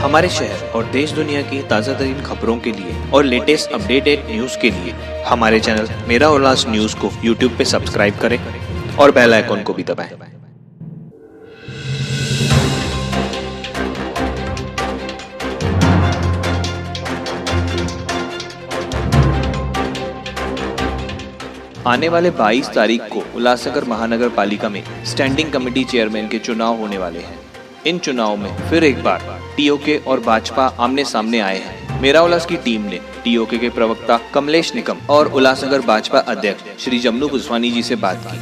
हमारे शहर और देश दुनिया की ताज़ा तरीन खबरों के लिए और लेटेस्ट अपडेटेड न्यूज़ के लिए हमारे चैनल मेरा उल्लास न्यूज़ को यूट्यूब पे सब्सक्राइब करें और बेल आइकॉन को भी दबाएं। आने वाले 22 तारीख को उल्लासनगर महानगर पालिका में स्टैंडिंग कमेटी चेयरमैन के चुनाव होने वाले हैं। इन चुनाव में फिर एक बार टीओके और भाजपा आमने सामने आए हैं। मेरा उल्लास की टीम ने टीओके के प्रवक्ता कमलेश निकम और उल्लासनगर भाजपा अध्यक्ष श्री जमनू पुस्वानी जी से बात की।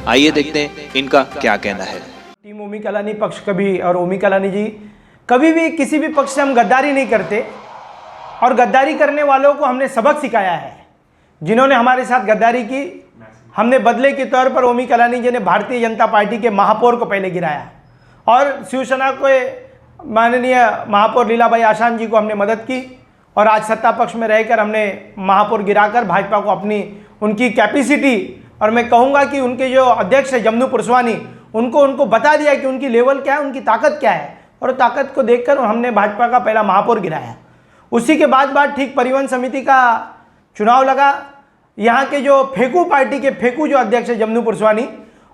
आइए देखते हैं इनका क्या कहना है। टीम ओमी कलानी पक्ष कभी और ओमी कलानी जी कभी भी किसी भी पक्ष से हम गद्दारी नहीं करते और गद्दारी करने वालों को हमने सबक सिखाया है। जिन्होंने हमारे साथ गद्दारी की, हमने बदले के तौर पर ओमी कलानी जी ने भारतीय जनता पार्टी के महापौर को पहले गिराया और शिवसेना के माननीय महापौर लीलाबाई आशान जी को हमने मदद की और आज सत्ता पक्ष में रहकर हमने महापौर गिराकर भाजपा को अपनी उनकी कैपेसिटी और मैं कहूँगा कि उनके जो अध्यक्ष है जमनू पुस्वानी उनको बता दिया कि उनकी लेवल क्या है, उनकी ताकत क्या है और ताकत को देखकर हमने भाजपा का पहला महापौर गिराया। उसी के बाद ठीक परिवहन समिति का चुनाव लगा। यहाँ के जो फेकू पार्टी के फेकू जो अध्यक्ष है जमनू पुस्वानी,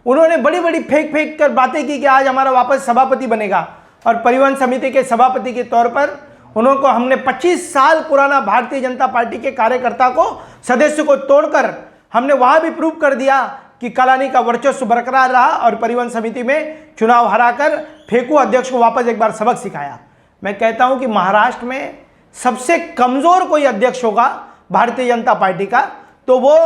उन्होंने बड़ी बड़ी फेंक कर बातें की कि आज हमारा वापस सभापति बनेगा और परिवहन समिति के सभापति के तौर पर उनको हमने 25 साल पुराना भारतीय जनता पार्टी के कार्यकर्ता को सदस्य को तोड़कर हमने वहाँ भी प्रूव कर दिया कि कलानी का वर्चस्व बरकरार रहा और परिवहन समिति में चुनाव हराकर फेकू अध्यक्ष को वापस एक बार सबक सिखाया। मैं कहता हूँ कि महाराष्ट्र में सबसे कमज़ोर कोई अध्यक्ष होगा भारतीय जनता पार्टी का तो वो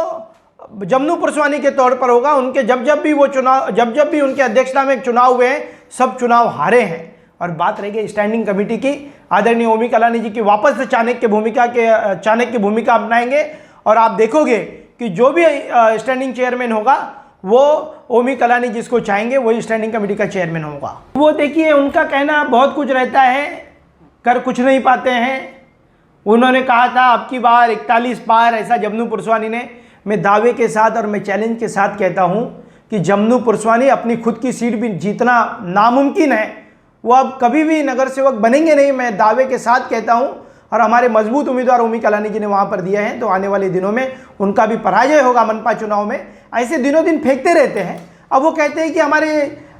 जमनू पुस्वानी के तौर पर होगा। उनके जब भी उनके अध्यक्षता में चुनाव हुए हैं सब चुनाव हारे हैं। और बात रह गई स्टैंडिंग कमेटी की, आदरणीय ओमी कलानी जी की वापस से चाणक्य भूमिका अपनाएंगे और आप देखोगे कि जो भी स्टैंडिंग चेयरमैन होगा वो ओमी कलानी जिसको चाहेंगे वही स्टैंडिंग कमेटी का चेयरमैन होगा। वो देखिए उनका कहना बहुत कुछ रहता है, कर कुछ नहीं पाते हैं। उन्होंने कहा था अब की बार 41 पार, ऐसा जमनू पुस्वानी ने। मैं दावे के साथ और मैं चैलेंज के साथ कहता हूं कि जमनू पुस्वानी अपनी खुद की सीट भी जीतना नामुमकिन है, वो अब कभी भी नगर सेवक बनेंगे नहीं। मैं दावे के साथ कहता हूं और हमारे मजबूत उम्मीदवार ओमी कलानी जी ने वहां पर दिया है तो आने वाले दिनों में उनका भी पराजय होगा मनपा चुनाव में। ऐसे दिनों दिन फेंकते रहते हैं। अब वो कहते हैं कि हमारे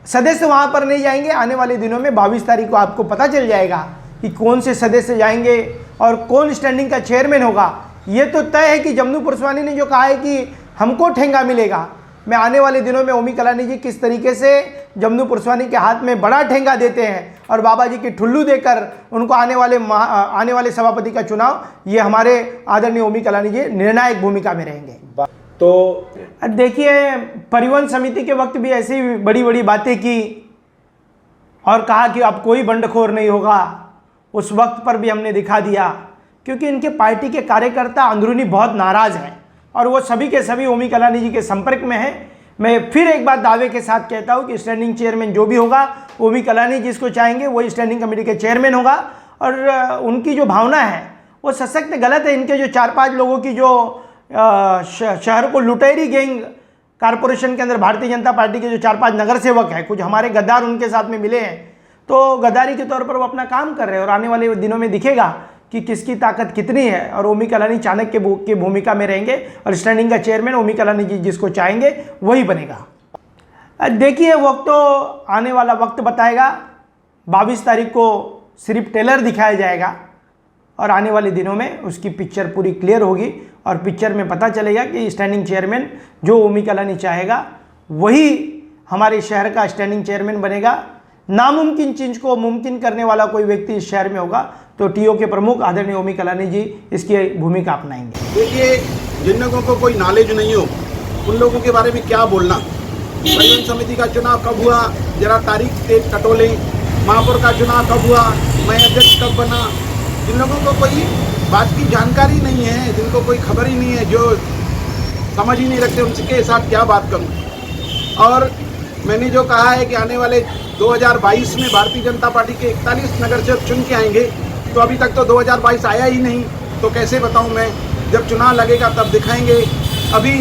सदस्य वहाँ पर नहीं जाएंगे। आने वाले दिनों में 22 तारीख को आपको पता चल जाएगा कि कौन से सदस्य जाएंगे और कौन स्टैंडिंग का चेयरमैन होगा। ये तो तय है कि जमनू पुस्वानी ने जो कहा है कि हमको ठेंगा मिलेगा। मैं आने वाले दिनों में ओमी कलानी जी किस तरीके से जमनू पुस्वानी के हाथ में बड़ा ठेंगा देते हैं और बाबा जी की ठुल्लू देकर उनको आने वाले सभापति का चुनाव, ये हमारे आदरणीय ओमी कलानी जी निर्णायक भूमिका में रहेंगे। तो देखिए परिवहन समिति के वक्त भी ऐसी बड़ी बड़ी बातें की और कहा कि अब कोई बंडखोर नहीं होगा। उस वक्त पर भी हमने दिखा दिया क्योंकि इनके पार्टी के कार्यकर्ता अंदरूनी बहुत नाराज़ हैं और वो सभी के सभी ओमी कलानी जी के संपर्क में हैं। मैं फिर एक बार दावे के साथ कहता हूँ कि स्टैंडिंग चेयरमैन जो भी होगा ओमी कलानी जिसको चाहेंगे वही स्टैंडिंग कमेटी के चेयरमैन होगा। और उनकी जो भावना है वो सशक्त गलत है। इनके जो 4-5 लोगों की जो शहर को लुटेरी गैंग कारपोरेशन के अंदर भारतीय जनता पार्टी के जो 4-5 नगर सेवक हैं, कुछ हमारे गद्दार उनके साथ में मिले हैं तो गद्दारी के तौर पर वो अपना काम कर रहे हैं और आने वाले दिनों में दिखेगा कि किसकी ताकत कितनी है। और ओमी कलानी चाणक्य की भूमिका में रहेंगे और स्टैंडिंग का चेयरमैन ओमी कलानी जी जिसको चाहेंगे वही बनेगा। देखिए वक्त तो आने वाला वक्त बताएगा। 22 तारीख को सिर्फ टेलर दिखाया जाएगा और आने वाले दिनों में उसकी पिक्चर पूरी क्लियर होगी और पिक्चर में पता चलेगा कि स्टैंडिंग चेयरमैन जो ओमी कलानी चाहेगा वही हमारे शहर का स्टैंडिंग चेयरमैन बनेगा। नामुमकिन चीज को मुमकिन करने वाला कोई व्यक्ति इस शहर में होगा तो टीओ के प्रमुख आदरणीय ओमी कलानी जी इसकी भूमिका अपनाएंगे। देखिए जिन लोगों को कोई नॉलेज नहीं हो उन लोगों के बारे में क्या बोलना। परिवहन समिति का चुनाव कब हुआ जरा तारीख से टटोलें। महापौर का चुनाव कब हुआ, मैं अध्यक्ष कब बना। जिन लोगों को कोई बात की जानकारी नहीं है, जिनको कोई खबर ही नहीं है, जो समझ ही नहीं रखते, उनके साथ क्या बात करूं। और मैंने जो कहा है कि आने वाले 2022 में भारतीय जनता पार्टी के 41 नगर सेवक चुन के आएंगे तो अभी तक तो 2022 आया ही नहीं तो कैसे बताऊं मैं। जब चुनाव लगेगा तब दिखाएंगे। अभी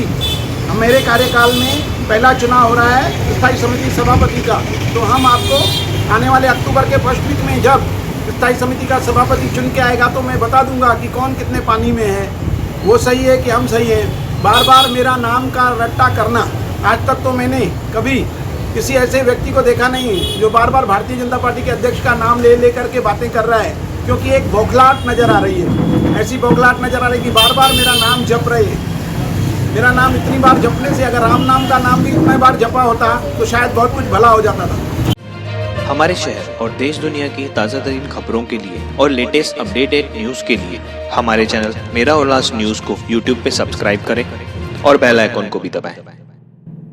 मेरे कार्यकाल में पहला चुनाव हो रहा है स्थायी समिति सभापति का, तो हम आपको आने वाले अक्टूबर के फर्स्ट वीक में जब स्थायी समिति का सभापति चुन के आएगा तो मैं बता दूंगा कि कौन कितने पानी में है, वो सही है कि हम सही है। बार बार मेरा नाम का रट्टा करना, आज तक तो मैंने कभी किसी ऐसे व्यक्ति को देखा नहीं जो बार बार भारतीय जनता पार्टी के अध्यक्ष का नाम ले करके बातें कर रहा है, क्योंकि एक बौखलाहट नज़र आ रही है। ऐसी बौखलाहट नज़र आ रही है कि बार बार मेरा नाम जप रहे हैं। मेरा नाम इतनी बार जपने से अगर राम नाम का नाम भी इतनी बार जपा होता तो शायद बहुत कुछ भला हो जाता था। हमारे शहर और देश दुनिया की ताज़ा तरीन खबरों के लिए और लेटेस्ट अपडेटेड न्यूज़ के लिए हमारे चैनल मेरा उल्लास न्यूज़ को यूट्यूब पे सब्सक्राइब करें और बेल आइकॉन को भी दबाएं।